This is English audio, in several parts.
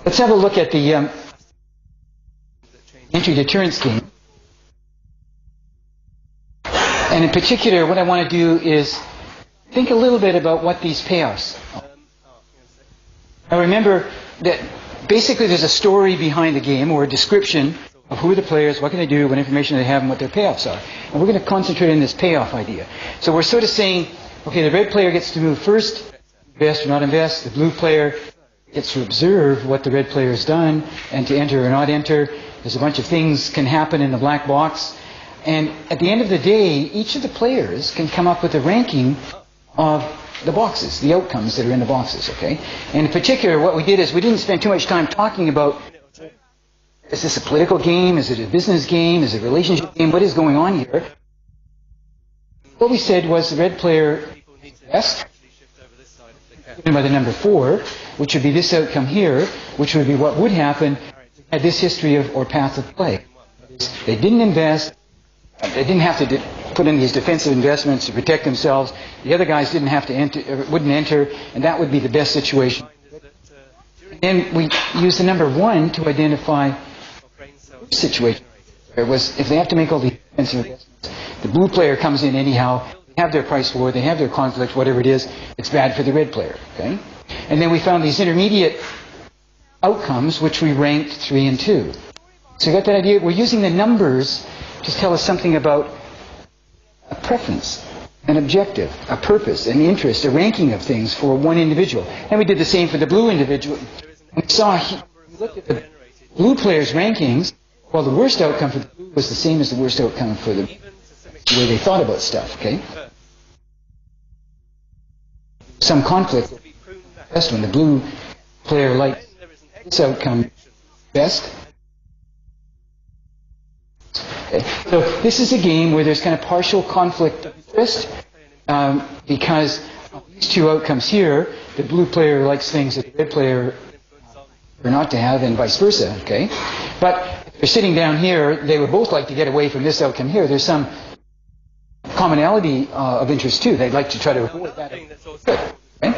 Let's have a look at the entry deterrence game. And in particular, what I want to do is think a little bit about what these payoffs are. Now remember that basically there's a story behind the game, or a description of who are the players, what can they do, what information they have, and what their payoffs are. And we're going to concentrate on this payoff idea. So we're sort of saying, okay, the red player gets to move first, invest or not invest. The blue player gets to observe what the red player has done, and to enter or not enter. There's a bunch of things can happen in the black box. And at the end of the day, each of the players can come up with a ranking of the boxes, the outcomes that are in the boxes, okay? And in particular, what we did is we didn't spend too much time talking about, is this a political game? Is it a business game? Is it a relationship game? What is going on here? What we said was the red player best, given by the number 4, which would be this outcome here, which would be what would happen at this history of or path of play. They didn't invest. They didn't have to put in these defensive investments to protect themselves. The other guys didn't have to enter, wouldn't enter, and that would be the best situation. And then we use the number 1 to identify the situation. It was if they have to make all these defensive investments, the blue player comes in anyhow. They have their price war, they have their conflict, whatever it is. It's bad for the red player. Okay, and then we found these intermediate outcomes, which we ranked 3 and 2. So you got that idea? We're using the numbers to tell us something about a preference, an objective, a purpose, an interest, a ranking of things for one individual. And we did the same for the blue individual. We saw, we looked at the blue players' rankings. Well, the worst outcome for the blue was the same as the worst outcome for the way they thought about stuff, okay? Some conflict. Best when the blue player likes this outcome best. Okay. So this is a game where there's kind of partial conflict of interest because these two outcomes here, the blue player likes things that the red player are not to have, and vice versa. Okay, but if they're sitting down here, they would both like to get away from this outcome here. There's some commonality of interest too. They'd like to try to avoid that. Okay?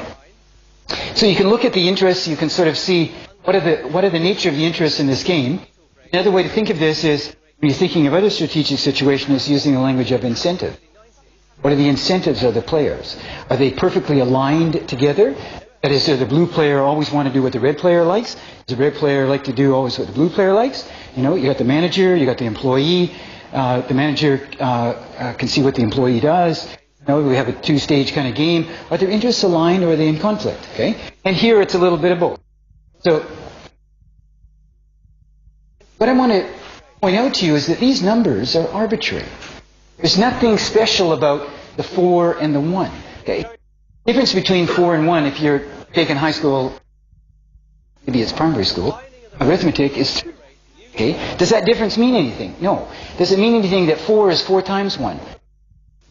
So you can look at the interests. You can sort of see what are the nature of the interests in this game. Another way to think of this is, when you're thinking of other strategic situations, using the language of incentive. What are the incentives of the players? Are they perfectly aligned together? That is, does the blue player always want to do what the red player likes? Does the red player like to do always what the blue player likes? You know, you got the manager, you got the employee. The manager can see what the employee does. You know, we have a two-stage kind of game. Are their interests aligned, or are they in conflict? Okay, and here it's a little bit of both. So, what I want to point out to you is that these numbers are arbitrary. There's nothing special about the 4 and the 1. Okay? The difference between 4 and 1, if you're taking high school, maybe it's primary school, arithmetic is 2. Okay? Does that difference mean anything? No. Does it mean anything that 4 is 4 times 1?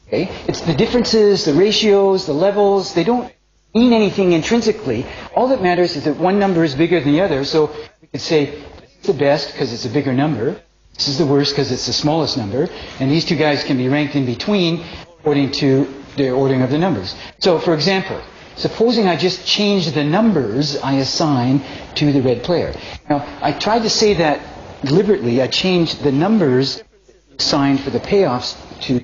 Okay? It's the differences, the ratios, the levels. They don't mean anything intrinsically. All that matters is that one number is bigger than the other. So we could say this is the best because it's a bigger number. This is the worst because it's the smallest number. And these two guys can be ranked in between according to the ordering of the numbers. So, for example, supposing I just change the numbers I assign to the red player. Now, I tried to say that deliberately. I changed the numbers assigned for the payoffs to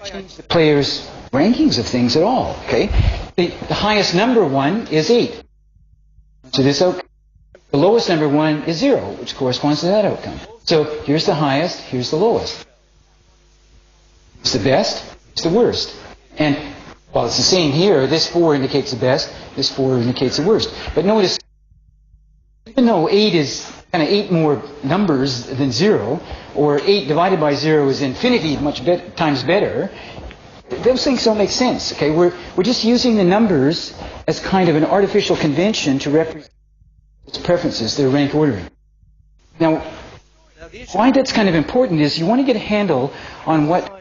change the players' rankings of things at all. Okay, the highest number 1 is 8. So this outcome. The lowest number 1 is 0, which corresponds to that outcome. So here's the highest, here's the lowest. It's the best, it's the worst. And while it's the same here, this 4 indicates the best, this 4 indicates the worst. But notice, even though 8 is kind of 8 more numbers than 0, or 8 divided by 0 is infinity times better, those things don't make sense. Okay, we're just using the numbers as kind of an artificial convention to represent its preferences, their rank ordering. Now, why that's kind of important is you want to get a handle on what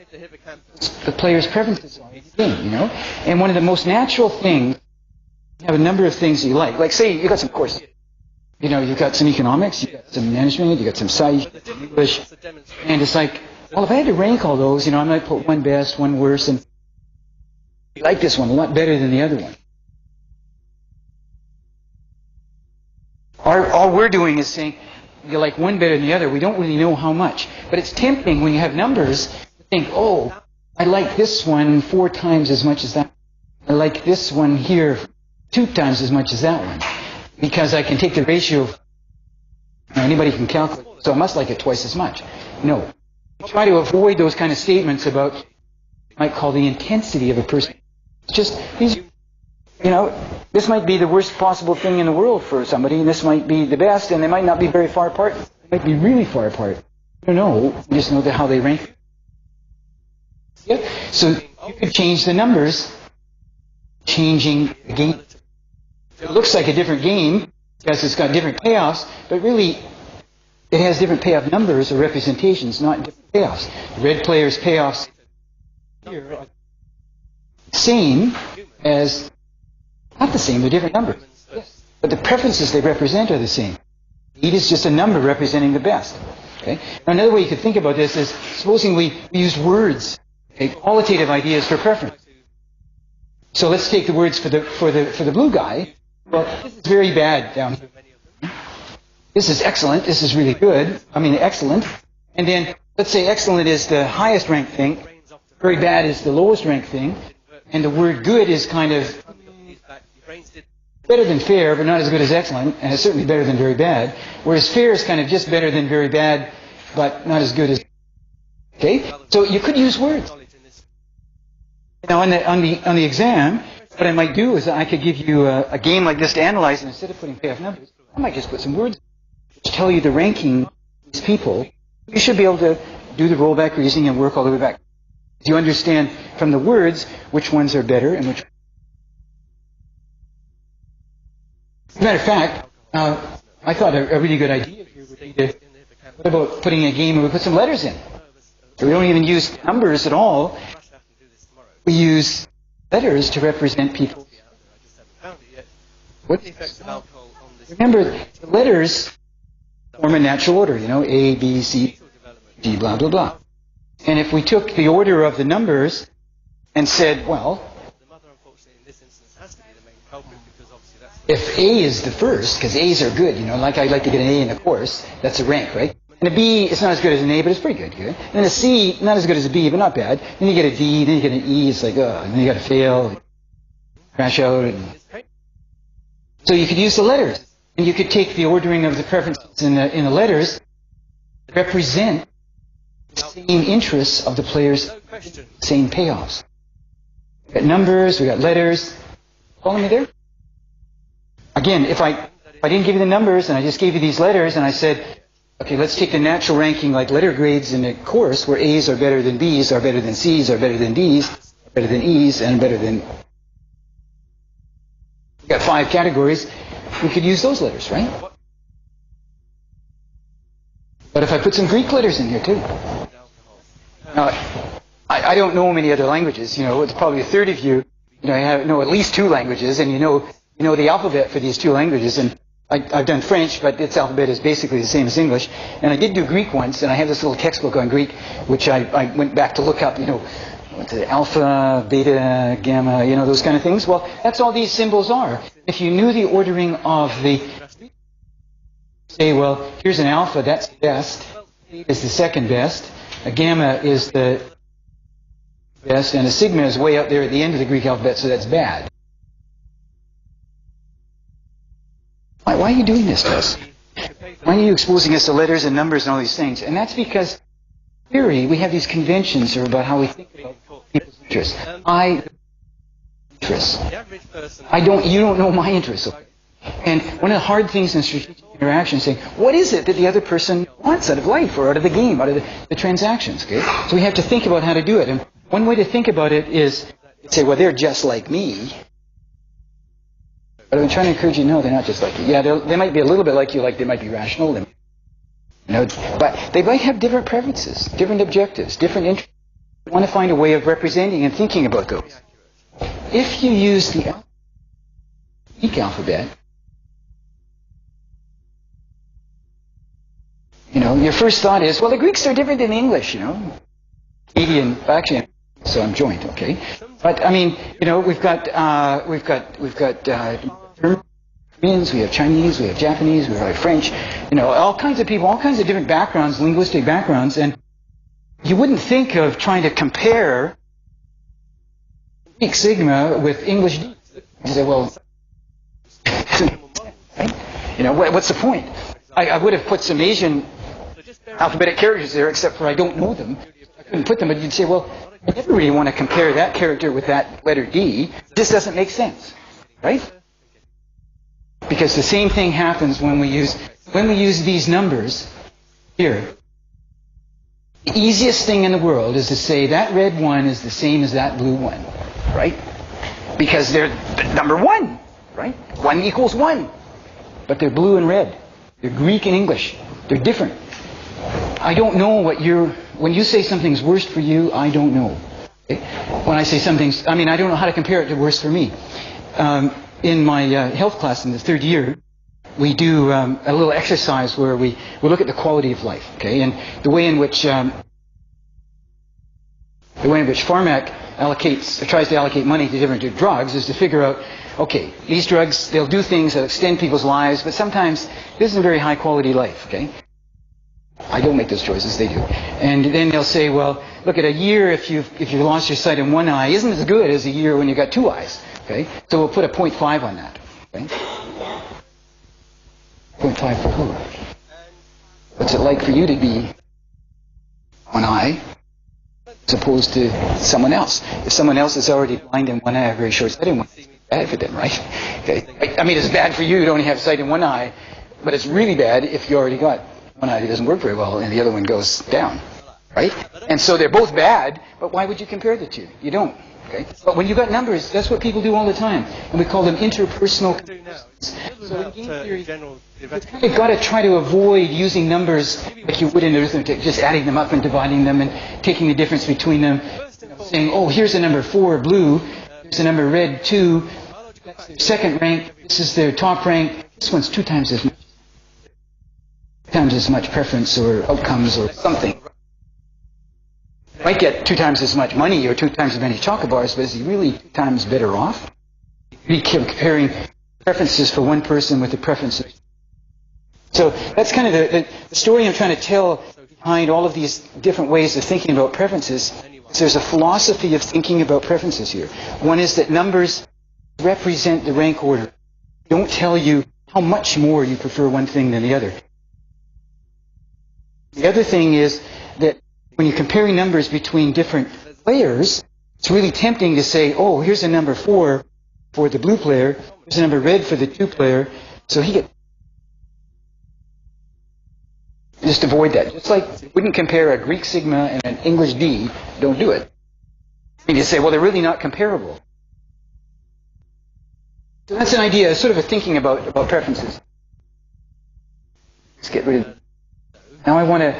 the player's preferences are in the game, you know? And one of the most natural things, you have a number of things you like. Like, say, you got some courses. You know, you've got some economics, you've got some management, you've got some science, English, and it's like, well, if I had to rank all those, you know, I might put one best, one worse, and I like this one a lot better than the other one. All we're doing is saying you like one better than the other. We don't really know how much. But it's tempting when you have numbers to think, oh, I like this one 4 times as much as that. I like this one here 2 times as much as that one. Because I can take the ratio, anybody can calculate, so I must like it twice as much. No. Try to avoid those kind of statements about what you might call the intensity of a person. It's just, this might be the worst possible thing in the world for somebody, and this might be the best, and they might not be very far apart. They might be really far apart. I don't know. You just know how they rank. Yeah. So you could change the numbers, changing the game. It looks like a different game because it's got different payoffs, but really it has different payoff numbers or representations, not different payoffs. The red player's payoffs here are the same as, not the same, they're different numbers. Yes. But the preferences they represent are the same. 8 is just a number representing the best. Okay? Now, another way you could think about this is, supposing we used words, qualitative ideas for preference. So let's take the words for the blue guy. Well, this is very bad down here. This is excellent. This is really good. Excellent. And then let's say excellent is the highest ranked thing. Very bad is the lowest ranked thing. And the word good is kind of better than fair, but not as good as excellent. And it's certainly better than very bad. Whereas fair is kind of just better than very bad, but not as good as... Okay? So you could use words. Now on the exam, what I might do is I could give you a game like this to analyze, and instead of putting payoff numbers, I might just put some words which tell you the ranking of these people. You should be able to do the rollback reasoning and work all the way back. You understand from the words which ones are better and which... As a matter of fact, I thought a really good idea here would be to... What about putting a game where we put some letters in? So we don't even use numbers at all. We use letters to represent people. What? Remember, the letters form a natural order, A, B, C, D, blah, blah, blah. And if we took the order of the numbers and said, well, if A is the first, because A's are good, like I'd like to get an A in a course, that's a rank, right? And a B, it's not as good as an A, but it's pretty good. And then a C, not as good as a B, but not bad. Then you get a D, then you get an E, it's like, and then you got to fail, crash out. So you could use the letters. And you could take the ordering of the preferences in the letters, represent the same interests of the players, same payoffs. We got numbers, we got letters. Following me there? Again, if I didn't give you the numbers and I just gave you these letters and I said, okay, let's take the natural ranking like letter grades in a course where A's are better than B's, are better than C's, are better than D's, are better than E's, and better than... We've got 5 categories. We could use those letters, right? But if I put some Greek letters in here too. Now, I don't know many other languages. It's probably a third of you. I know at least 2 languages, and you know the alphabet for these 2 languages. And I've done French, but its alphabet is basically the same as English. And I did do Greek once, and I have this little textbook on Greek, which I went back to look up, what's it, alpha, beta, gamma, those kind of things. Well, that's all these symbols are. If you knew the ordering of the... Say, well, here's an alpha, that's the best. Beta is the second best. A gamma is the best, and a sigma is way up there at the end of the Greek alphabet, so that's bad. Why are you doing this to us? Why are you exposing us to letters and numbers and all these things? And that's because, in theory, we have these conventions about how we think about people's interests. You don't know my interests. Okay? And one of the hard things in strategic interaction is saying, what is it that the other person wants out of life or out of the game, out of the transactions? Okay? So we have to think about how to do it. And one way to think about it is say, well, they're just like me. But I'm trying to encourage you, no, they're not just like you. Yeah, they might be a little bit like you, like they might be rational. But they might have different preferences, different objectives, different interests. You want to find a way of representing and thinking about those. If you use the Greek alphabet, your first thought is, well, the Greeks are different than the English, Canadian, actually, so I'm joint, okay? But we've got Koreans, we have Chinese, we have Japanese, we have French, all kinds of people, all kinds of different backgrounds, linguistic backgrounds, and you wouldn't think of trying to compare Greek sigma with English D. You say, well, right? What's the point? I would have put some Asian alphabetic characters there, except for I don't know them. I couldn't put them, but you'd say, well, I never really want to compare that character with that letter D. It just doesn't make sense, right? Because the same thing happens when we use these numbers here. The easiest thing in the world is to say that red one is the same as that blue one, right? Because they're number one, right? 1 equals 1. But they're blue and red. They're Greek and English. They're different. I don't know when you say something's worst for you, I don't know. Okay? When I say something's, I don't know how to compare it to worst for me. In my health class in the 3rd year, we do a little exercise where we look at the quality of life, okay? And the way in which Pharmac tries to allocate money to different drugs is to figure out, okay, these drugs, they'll do things that extend people's lives, but sometimes this isn't a very high quality life, okay? I don't make those choices, they do. And then they'll say, well, look, at a year if you've lost your sight in one eye isn't as good as a year when you got 2 eyes, okay? So we'll put a 0.5 on that, okay? 0.5 for who? What's it like for you to be one eye as opposed to someone else? If someone else is already blind in one eye, a very short sight in one eye, it's bad for them, right? Okay. It's bad for you to only have sight in one eye, but it's really bad if you already got one eye that doesn't work very well and the other one goes down, right? And so they're both bad, but why would you compare the two? You don't. Okay? But when you've got numbers, that's what people do all the time. And we call them interpersonal comparisons. So in game theory, you've kind of got to try to avoid using numbers like you would in arithmetic, just adding them up and dividing them and taking the difference between them. Saying, oh, here's a number 4, blue. Here's a number red, 2. That's their second rank. This is their top rank. This one's 2 times as much. 2 times as much preference or outcomes or something. Might get 2 times as much money or 2 times as many chocolate bars, but is he really 2 times better off? Really comparing preferences for one person with the preferences. So that's kind of the story I'm trying to tell behind all of these different ways of thinking about preferences. There's a philosophy of thinking about preferences here. One is that numbers represent the rank order. Don't tell you how much more you prefer one thing than the other. The other thing is that when you're comparing numbers between different players, it's really tempting to say, oh, here's a number 4 for the blue player, here's a number red for the 2 player, so he gets... Just avoid that. Just like you wouldn't compare a Greek sigma and an English D, don't do it. And you say, well, they're really not comparable. So that's an idea, sort of a thinking about preferences. Let's get rid of that. Now I want to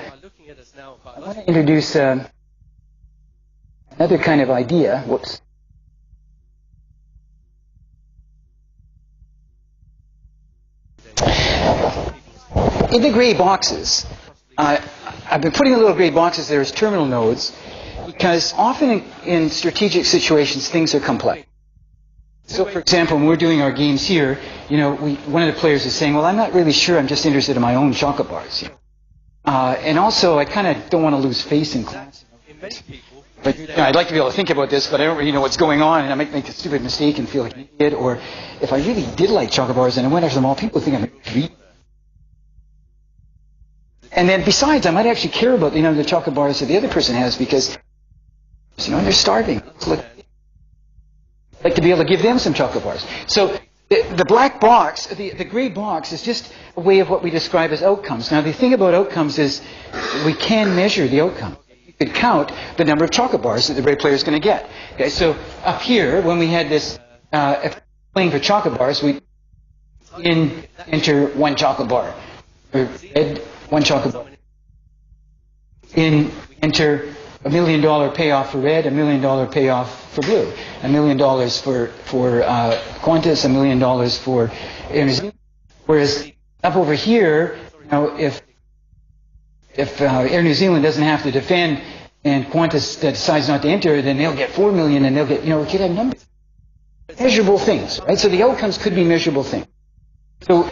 introduce another kind of idea. Whoops. In the gray boxes, I've been putting the little gray boxes there as terminal nodes because often in strategic situations things are complex. So, for example, when we're doing our games here, one of the players is saying, well, I'm not really sure, I'm just interested in my own chocolate bars. And also, I kind of don't want to lose face in class. But I'd like to be able to think about this, but I don't really know what's going on, and I might make a stupid mistake and feel like an idiot. Or if I really did like chocolate bars and I went after them all, people would think I'm a treat. And then besides, I might actually care about the chocolate bars that the other person has because they're starving. I'd like to be able to give them some chocolate bars. So the black box, the gray box, is just a way of what we describe as outcomes. Now, the thing about outcomes is we can measure the outcome. You could count the number of chocolate bars that the red player is going to get. Okay, so up here, when we had this, if playing for chocolate bars, we enter 1 chocolate bar. Red, 1 chocolate bar. Enter $1 million payoff for red, $1 million payoff for blue, $1 million for Qantas, $1 million for Air New Zealand. Whereas up over here, if Air New Zealand doesn't have to defend and Qantas decides not to enter, then they'll get $4 million and they'll get we could have numbers, measurable things, right? So the outcomes could be measurable things. So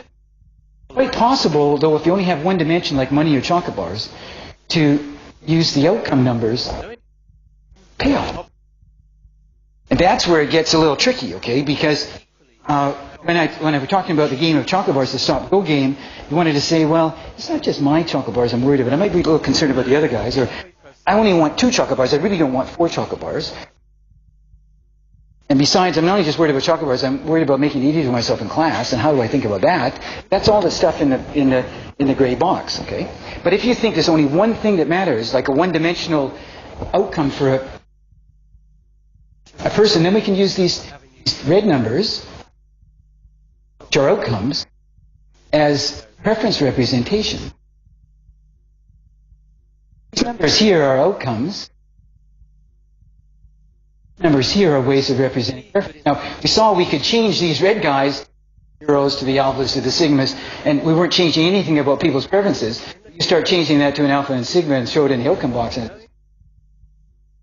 quite possible, though, if you only have one dimension like money or chocolate bars, to use the outcome numbers payoff. And that's where it gets a little tricky, okay? Because when I was talking about the game of chocolate bars, the stop-go game, you wanted to say, well, it's not just my chocolate bars I'm worried about. I might be a little concerned about the other guys, or I only want 2 chocolate bars. I really don't want 4 chocolate bars. And besides, I'm not only just worried about chocolate bars, I'm worried about making it easy for myself in class, and how do I think about that? That's all the stuff in the gray box, okay? But if you think there's only one thing that matters, like a one-dimensional outcome for a person, then we can use these red numbers, which are outcomes, as preference representation. These numbers here are outcomes. Numbers here are ways of representing preference. Now, we saw we could change these red guys, zeros to the alphas to the sigmas, and we weren't changing anything about people's preferences. You start changing that to an alpha and sigma and show it in the outcome box. And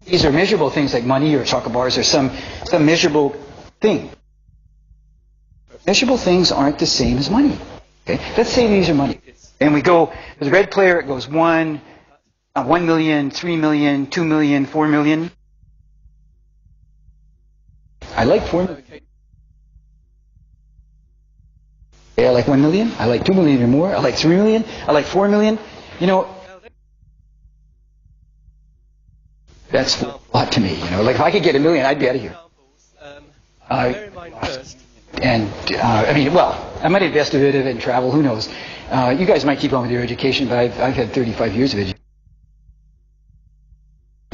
these are measurable things like money or chocolate bars or some measurable thing. Measurable things aren't the same as money. Okay? Let's say these are money. And we go, for the red player, it goes 1 million, 3 million, 2 million, 4 million. I like 4 million. Yeah, I like 1 million. I like 2 million or more. I like 3 million. I like 4 million. You know, that's a lot to me. You know, like if I could get 1 million, I'd be out of here. I mean, well, I might invest a bit of it in travel. Who knows? You guys might keep on with your education, but I've had 35 years of education.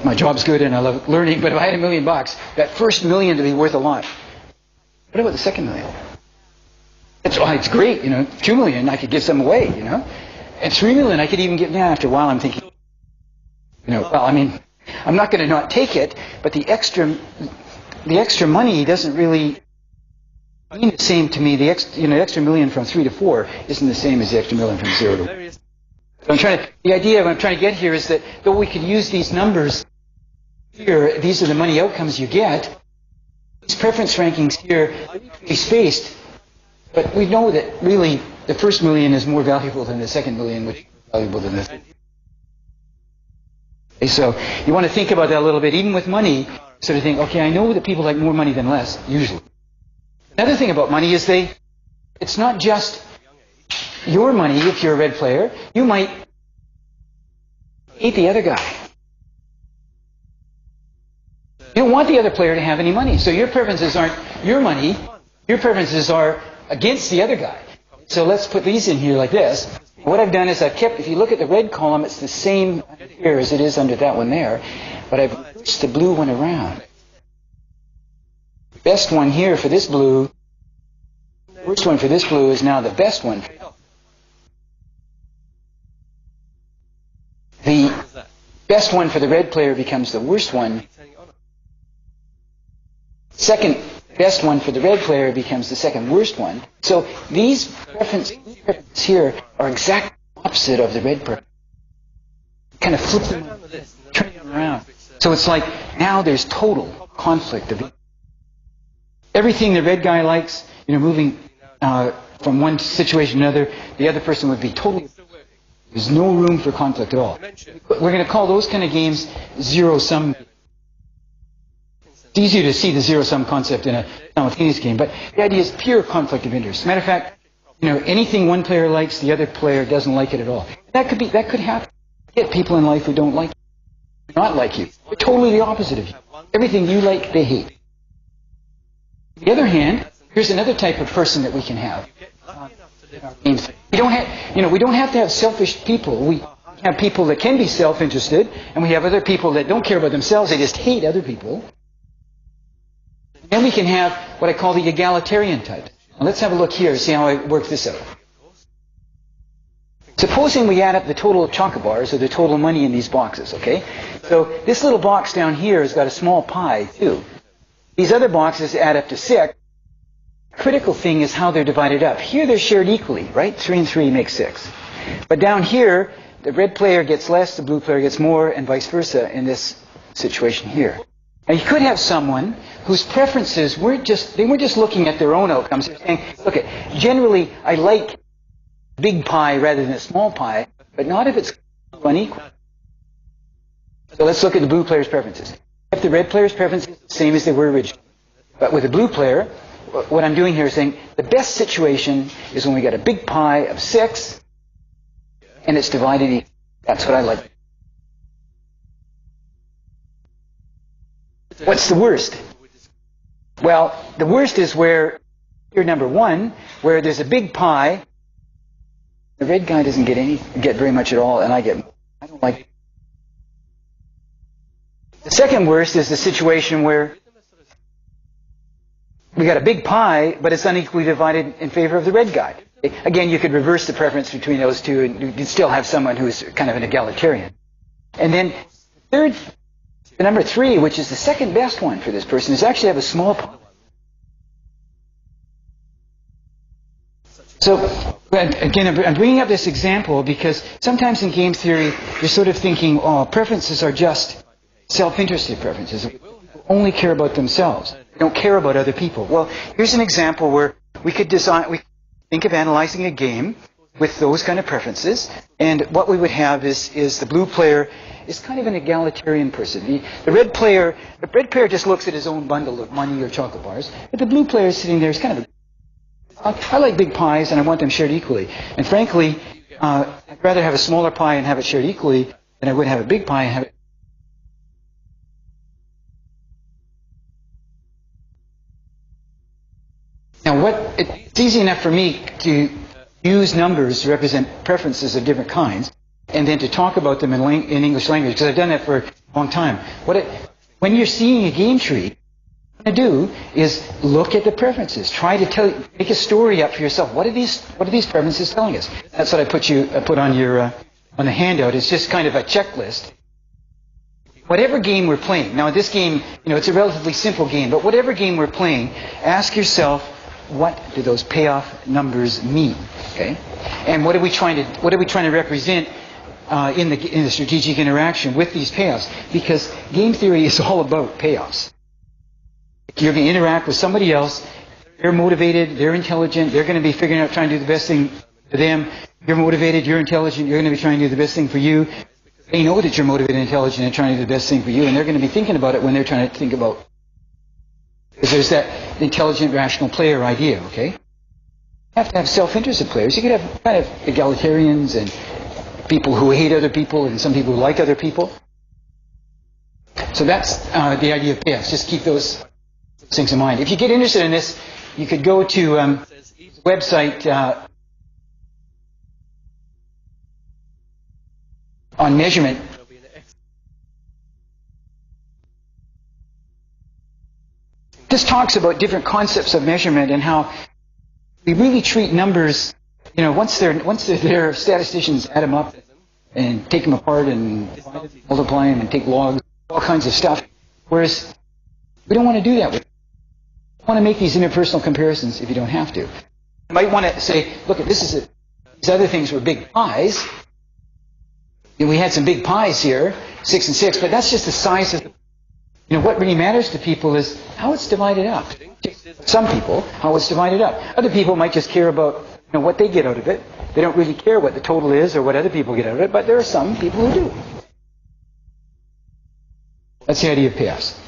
My job's good and I love learning, but if I had $1 million, that first $1 million to be worth a lot. What about the second $1 million? It's great, you know. 2 million, I could give some away, you know. And 3 million, I could even give. Now, after a while, I'm thinking, you know, well, I mean, I'm not going to not take it, but the extra money doesn't really mean the same to me. The extra $1 million from 3 to 4 isn't the same as the extra $1 million from 0 to 1. So the idea of what I'm trying to get here is that though we could use these numbers here, these are the money outcomes you get. These preference rankings here are equally spaced, but we know that really the first $1 million is more valuable than the second $1 million, which is more valuable than the third. Okay, so you want to think about that a little bit, even with money, sort of think, okay, I know that people like more money than less, usually. Another thing about money is it's not just your money if you're a red player. You might hate the other guy. You don't want the other player to have any money. So your preferences aren't your money. Your preferences are against the other guy. So let's put these in here like this. What I've done is if you look at the red column, it's the same here as it is under that one there. But I've reversed the blue one around. The best one here for this blue, the worst one for this blue is now the best one. The best one for the red player becomes the worst one. Second best one for the red player becomes the second worst one. So these preferences here are exactly opposite of the red preference. Kind of flip them, turn them around. So it's like now there's total conflict of everything the red guy likes, you know, moving from one situation to another, the other person would be totally. There's no room for conflict at all. We're going to call those kind of games zero-sum. It's easier to see the zero-sum concept in a simultaneous game, but the idea is pure conflict of interest. Matter of fact, you know, anything one player likes, the other player doesn't like it at all. That could happen. You get people in life who don't like you, not like you. They're totally the opposite of you. Everything you like, they hate. On the other hand, here's another type of person that we can have. We don't have to have selfish people. We have people that can be self-interested, and we have other people that don't care about themselves. They just hate other people. Then we can have what I call the egalitarian type. Now let's have a look here, see how I work this out. Supposing we add up the total of chocolate bars or the total money in these boxes, okay? So this little box down here has got a small pie, too. These other boxes add up to 6. Critical thing is how they're divided up. Here they're shared equally, right? 3 and 3 make 6. But down here, the red player gets less, the blue player gets more, and vice versa in this situation here. Now, you could have someone whose preferences weren't just looking at their own outcomes. They're saying, look, generally I like big pie rather than a small pie, but not if it's unequal. So let's look at the blue player's preferences. If the red player's preferences are the same as they were originally, but with the blue player, what I'm doing here is saying the best situation is when we got a big pie of 6 and it's divided equally. That's what I like. What's the worst? Well, the worst is where you're number 1, where there's a big pie, the red guy doesn't get very much at all, and I don't like it. The second worst is the situation where we got a big pie, but it's unequally divided in favor of the red guy. Again, you could reverse the preference between those two, and you'd still have someone who's kind of an egalitarian. And then third, the number 3, which is the second best one for this person, is actually have a small pie. So, again, I'm bringing up this example because sometimes in game theory, you're sort of thinking, oh, preferences are just self-interested preferences. They only care about themselves. They don't care about other people. Well, here's an example where we could think of analyzing a game with those kind of preferences, and what we would have is the blue player is kind of an egalitarian person. The red player just looks at his own bundle of money or chocolate bars, but the blue player is sitting there is kind of I like big pies and I want them shared equally. And frankly, I'd rather have a smaller pie and have it shared equally than I would have a big pie and have it. Now, it's easy enough for me to use numbers to represent preferences of different kinds, and then to talk about them in English language, because I've done that for a long time. When you're seeing a game tree, what you want to do is look at the preferences. Try to make a story up for yourself. What are these preferences telling us? That's what I put on the handout. It's just kind of a checklist. Whatever game we're playing. Now, this game, it's a relatively simple game, but whatever game we're playing, ask yourself, what do those payoff numbers mean? Okay, and what are we trying to represent in the strategic interaction with these payoffs? Because game theory is all about payoffs. You're going to interact with somebody else. They're motivated. They're intelligent. They're going to be figuring out trying to do the best thing for them. You're motivated. You're intelligent. You're going to be trying to do the best thing for you. They know that you're motivated, intelligent, and trying to do the best thing for you, and they're going to be thinking about it when they're trying to think about. Because there's that intelligent, rational player idea, okay? You have to have self-interested players. You could have kind of egalitarians and people who hate other people and some people who like other people. So that's the idea of payoffs. Just keep those things in mind. If you get interested in this, you could go to website on measurement. This talks about different concepts of measurement and how we really treat numbers, once they're there, statisticians add them up and take them apart and multiply them and take logs, all kinds of stuff. Whereas we don't want to do that. We want to make these interpersonal comparisons if you don't have to. You might want to say, look, these other things were big pies. And we had some big pies here, 6 and 6, but that's just the size of the. What really matters to people is how it's divided up. Some people, how it's divided up. Other people might just care about what they get out of it. They don't really care what the total is or what other people get out of it, but there are some people who do. That's the idea of payoffs.